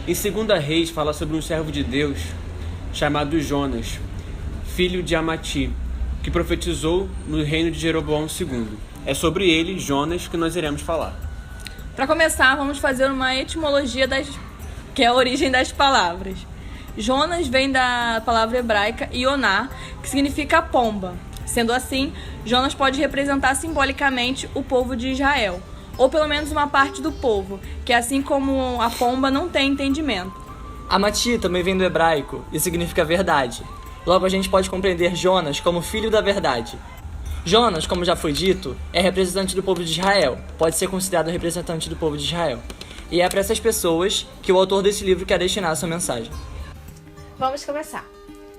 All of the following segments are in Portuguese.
Em 2 Reis fala sobre um servo de Deus chamado Jonas, filho de Amati, que profetizou no reino de Jeroboão II. É sobre ele, Jonas, que nós iremos falar. Para começar, vamos fazer uma etimologia que é a origem das palavras. Jonas vem da palavra hebraica Ioná, que significa pomba. Sendo assim, Jonas pode representar simbolicamente o povo de Israel, ou pelo menos uma parte do povo, que assim como a pomba não tem entendimento. Amati também vem do hebraico e significa verdade. Logo a gente pode compreender Jonas como filho da verdade. Jonas, como já foi dito, é representante do povo de Israel, pode ser considerado representante do povo de Israel. E é para essas pessoas que o autor desse livro quer destinar a sua mensagem. Vamos começar.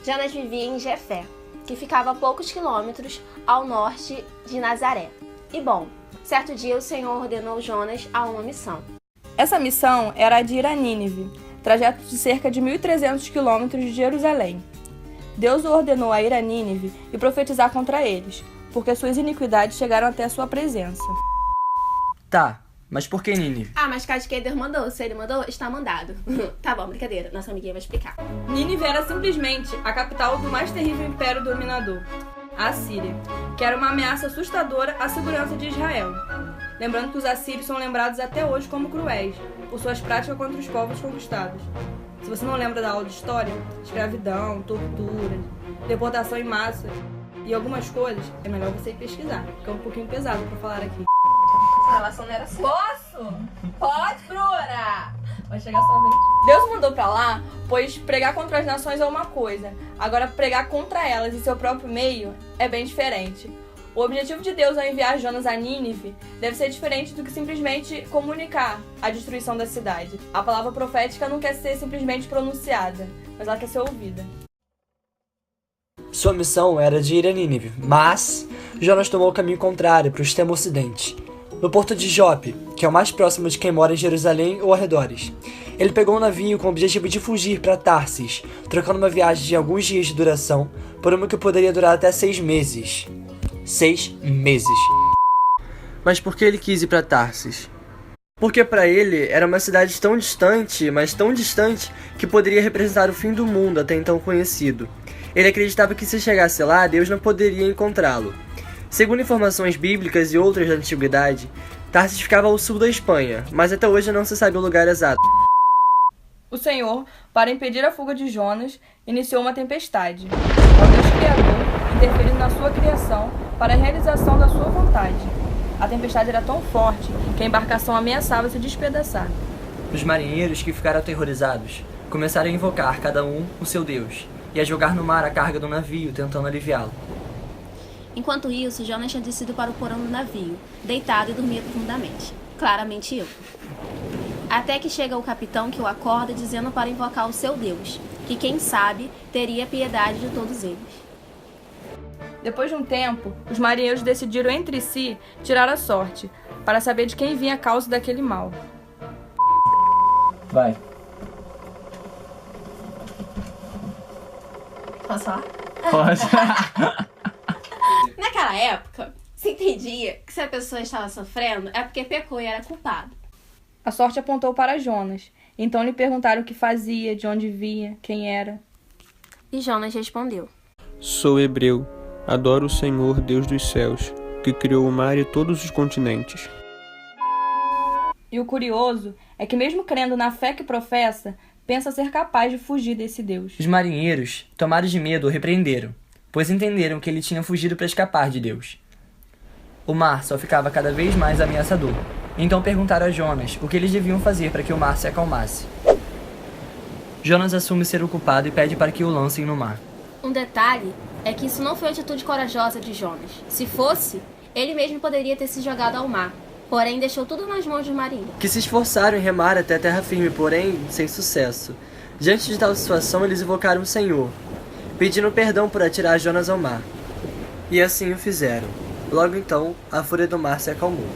Jonas vivia em Jefé, que ficava a poucos quilômetros ao norte de Nazaré. E bom, certo dia o Senhor ordenou Jonas a uma missão. Essa missão era a de ir a Nínive, trajeto de cerca de 1.300 quilômetros de Jerusalém. Deus o ordenou a ir a Nínive e profetizar contra eles, porque suas iniquidades chegaram até a sua presença. Tá, mas por que Nínive? Mas Cat Keder mandou. Se ele mandou, está mandado. Tá bom, brincadeira. Nossa amiguinha vai explicar. Nínive era simplesmente a capital do mais terrível império dominador, a Assíria, que era uma ameaça assustadora à segurança de Israel. Lembrando que os assírios são lembrados até hoje como cruéis, por suas práticas contra os povos conquistados. Se você não lembra da aula de história, escravidão, tortura, deportação em massa e algumas coisas, é melhor você ir pesquisar, porque é um pouquinho pesado pra falar aqui. Essa relação não era assim. Posso? Pode, Bruna! Vai chegar sua vez. Deus mandou pra lá, pois pregar contra as nações é uma coisa, agora pregar contra elas em seu próprio meio é bem diferente. O objetivo de Deus ao enviar Jonas a Nínive deve ser diferente do que simplesmente comunicar a destruição da cidade. A palavra profética não quer ser simplesmente pronunciada, mas ela quer ser ouvida. Sua missão era de ir a Nínive, mas Jonas tomou o caminho contrário para o extremo ocidente. No porto de Jope, que é o mais próximo de quem mora em Jerusalém ou arredores. Ele pegou um navio com o objetivo de fugir para Tarsis, trocando uma viagem de alguns dias de duração por uma que poderia durar até 6 meses. 6 meses. Mas por que ele quis ir para Tarsis? Porque para ele era uma cidade tão distante, mas tão distante, que poderia representar o fim do mundo até então conhecido. Ele acreditava que se chegasse lá, Deus não poderia encontrá-lo. Segundo informações bíblicas e outras da antiguidade, Tarsis ficava ao sul da Espanha, mas até hoje não se sabe o lugar exato. O Senhor, para impedir a fuga de Jonas, iniciou uma tempestade. É o Deus Criador interferindo na sua criação para a realização da sua vontade. A tempestade era tão forte que a embarcação ameaçava se despedaçar. Os marinheiros, que ficaram aterrorizados, começaram a invocar cada um o seu Deus e a jogar no mar a carga do navio, tentando aliviá-lo. Enquanto isso, Jonas tinha descido para o porão do navio, deitado e dormia profundamente. Claramente eu. Até que chega o capitão que o acorda dizendo para invocar o seu Deus, que quem sabe teria piedade de todos eles. Depois de um tempo, os marinheiros decidiram entre si tirar a sorte, para saber de quem vinha a causa daquele mal. Vai. Posso falar? Pode. Naquela época, se entendia que se a pessoa estava sofrendo é porque pecou e era culpado. A sorte apontou para Jonas. Então lhe perguntaram o que fazia, de onde vinha, quem era. E Jonas respondeu: Sou hebreu, adoro o Senhor, Deus dos céus, que criou o mar e todos os continentes. E o curioso é que mesmo crendo na fé que professa, pensa ser capaz de fugir desse Deus. Os marinheiros, tomados de medo, o repreenderam, pois entenderam que ele tinha fugido para escapar de Deus. O mar só ficava cada vez mais ameaçador. Então perguntaram a Jonas o que eles deviam fazer para que o mar se acalmasse. Jonas assume ser o culpado e pede para que o lancem no mar. Um detalhe é que isso não foi atitude corajosa de Jonas. Se fosse, ele mesmo poderia ter se jogado ao mar. Porém, deixou tudo nas mãos dos marinheiros, Que se esforçaram em remar até a terra firme, porém sem sucesso. Diante de tal situação, eles invocaram o Senhor, pedindo perdão por atirar Jonas ao mar. E assim o fizeram. Logo então, a fúria do mar se acalmou.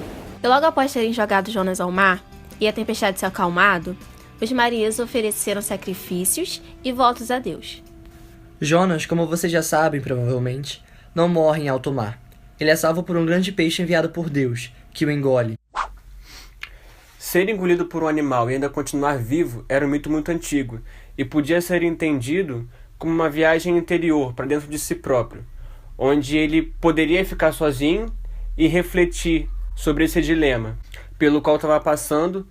E logo após terem jogado Jonas ao mar e a tempestade se acalmado, os marinheiros ofereceram sacrifícios e votos a Deus. Jonas, como vocês já sabem provavelmente, não morre em alto mar. Ele é salvo por um grande peixe enviado por Deus, que o engole. ser engolido por um animal e ainda continuar vivo era um mito muito antigo e podia ser entendido como uma viagem interior para dentro de si próprio, onde ele poderia ficar sozinho e refletir sobre esse dilema pelo qual estava passando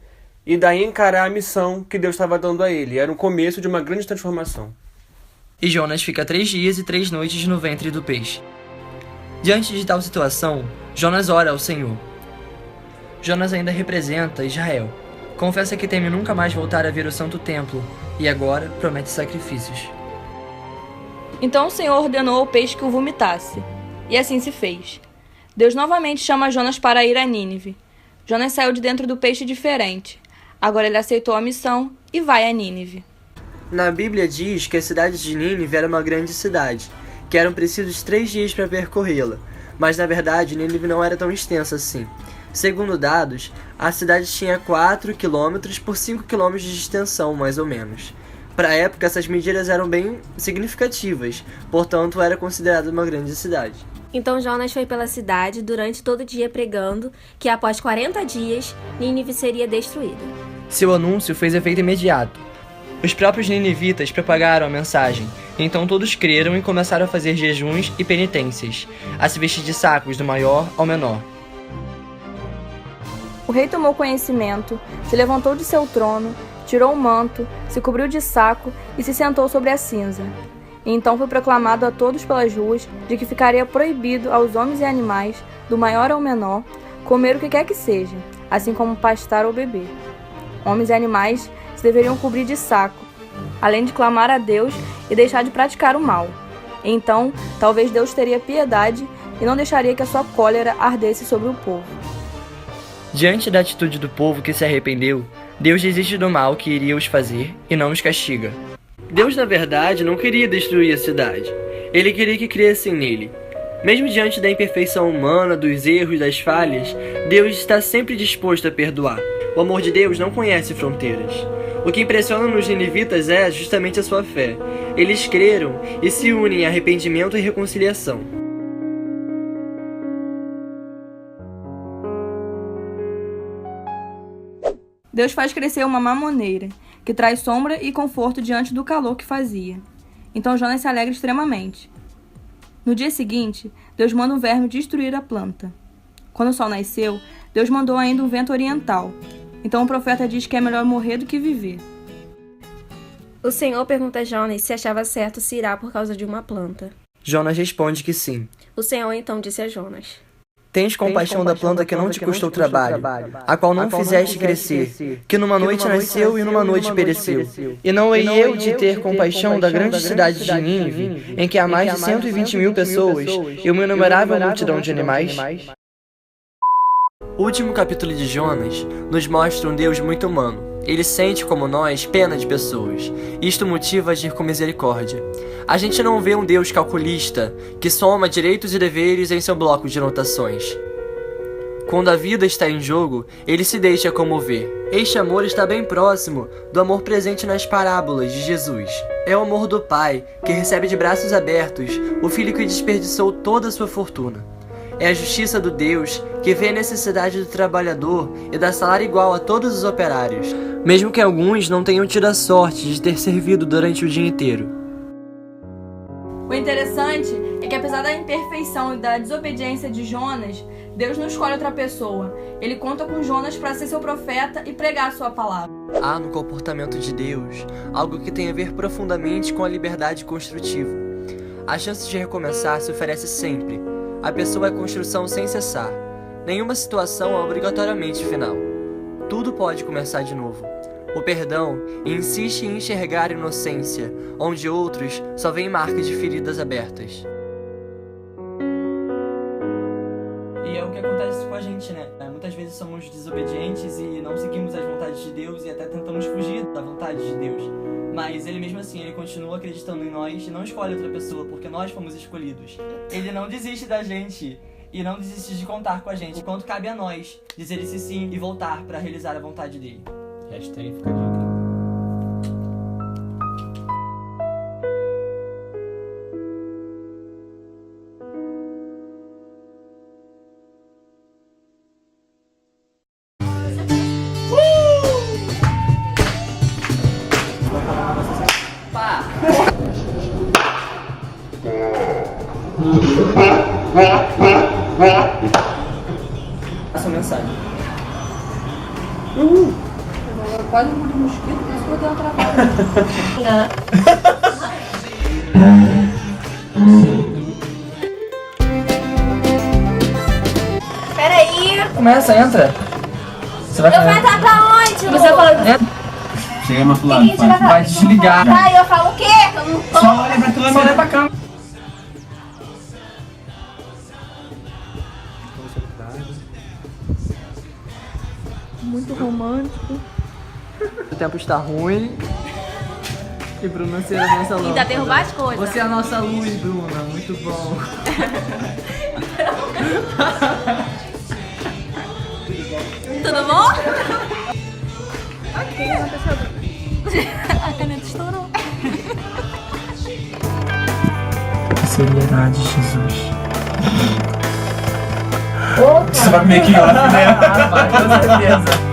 e daí encarar a missão que Deus estava dando a ele. Era o começo de uma grande transformação. E Jonas fica 3 dias e 3 noites no ventre do peixe. Diante de tal situação, Jonas ora ao Senhor. Jonas ainda representa Israel. Confessa que teme nunca mais voltar a ver o Santo Templo e agora promete sacrifícios. Então o Senhor ordenou ao peixe que o vomitasse, e assim se fez. Deus novamente chama Jonas para ir a Nínive. Jonas saiu de dentro do peixe diferente. Agora ele aceitou a missão e vai a Nínive. Na Bíblia diz que a cidade de Nínive era uma grande cidade, que eram precisos 3 dias para percorrê-la, mas na verdade Nínive não era tão extensa assim. Segundo dados, a cidade tinha 4 km por 5 km de extensão, mais ou menos. Para a época, essas medidas eram bem significativas, portanto era considerada uma grande cidade. Então Jonas foi pela cidade durante todo o dia pregando que após 40 dias, Nínive seria destruída. Seu anúncio fez efeito imediato. Os próprios ninivitas propagaram a mensagem, então todos creram e começaram a fazer jejuns e penitências, a se vestir de sacos do maior ao menor. O rei tomou conhecimento, se levantou de seu trono, tirou o manto, se cobriu de saco e se sentou sobre a cinza. E então foi proclamado a todos pelas ruas de que ficaria proibido aos homens e animais, do maior ao menor, comer o que quer que seja, assim como pastar ou beber. Homens e animais se deveriam cobrir de saco, além de clamar a Deus e deixar de praticar o mal. Então, talvez Deus teria piedade e não deixaria que a sua cólera ardesse sobre o povo. Diante da atitude do povo que se arrependeu, Deus desiste do mal que iria os fazer e não os castiga. Deus, na verdade, não queria destruir a cidade. Ele queria que crescem nele. Mesmo diante da imperfeição humana, dos erros, das falhas, Deus está sempre disposto a perdoar. O amor de Deus não conhece fronteiras. O que impressiona nos ninivitas é justamente a sua fé. Eles creram e se unem em arrependimento e reconciliação. Deus faz crescer uma mamoneira, que traz sombra e conforto diante do calor que fazia. Então Jonas se alegra extremamente. No dia seguinte, Deus manda um verme destruir a planta. Quando o sol nasceu, Deus mandou ainda um vento oriental. Então o profeta diz que é melhor morrer do que viver. O Senhor pergunta a Jonas se achava certo se irá por causa de uma planta. Jonas responde que sim. O Senhor então disse a Jonas: Tens compaixão da planta que não te custou trabalho, a qual não fizeste crescer, que numa noite nasceu e numa noite pereceu. E não hei eu de ter compaixão da grande cidade de Nínive, em que há mais de 120.000 pessoas e uma inumerável multidão de animais? O último capítulo de Jonas nos mostra um Deus muito humano. Ele sente, como nós, pena de pessoas. Isto motiva a agir com misericórdia. A gente não vê um Deus calculista, que soma direitos e deveres em seu bloco de anotações. Quando a vida está em jogo, ele se deixa comover. Este amor está bem próximo do amor presente nas parábolas de Jesus. É o amor do pai, que recebe de braços abertos o filho que desperdiçou toda a sua fortuna. É a justiça do Deus que vê a necessidade do trabalhador e dá salário igual a todos os operários, mesmo que alguns não tenham tido a sorte de ter servido durante o dia inteiro. O interessante é que apesar da imperfeição e da desobediência de Jonas, Deus não escolhe outra pessoa. Ele conta com Jonas para ser seu profeta e pregar a sua palavra. Há no comportamento de Deus algo que tem a ver profundamente com a liberdade construtiva. A chance de recomeçar se oferece sempre. A pessoa é construção sem cessar. Nenhuma situação é obrigatoriamente final. Tudo pode começar de novo. O perdão insiste em enxergar inocência, onde outros só veem marcas de feridas abertas. E é o que acontece com a gente, né? Muitas vezes somos desobedientes e não seguimos as vontades de Deus e até tentamos fugir da vontade de Deus. Mas ele mesmo assim, ele continua acreditando em nós e não escolhe outra pessoa, porque nós fomos escolhidos. Ele não desiste da gente e não desiste de contar com a gente, enquanto cabe a nós dizer esse sim e voltar para realizar a vontade dele. Hashtag fica a dica. essa mensagem. Quase um mosquito, por isso que eu dei uma travada. Peraí, Começa, entra. Você vai eu vou entrar pra onde, Lu? Você falou Chega mais pro lado, vai desligar. Tá, e eu falo o quê? Que eu não tô. Só olha pra câmera. Só olha pra câmera. Muito romântico. O tempo está ruim. E Bruna será a nossa luz. Ainda derrubar as coisas. Você é a nossa luz, Bruna. Muito bom. Tudo bom? Ok, não tá A caneta estourou. Seriedade, Jesus. Você vai meio que off, né? Vai, com certeza.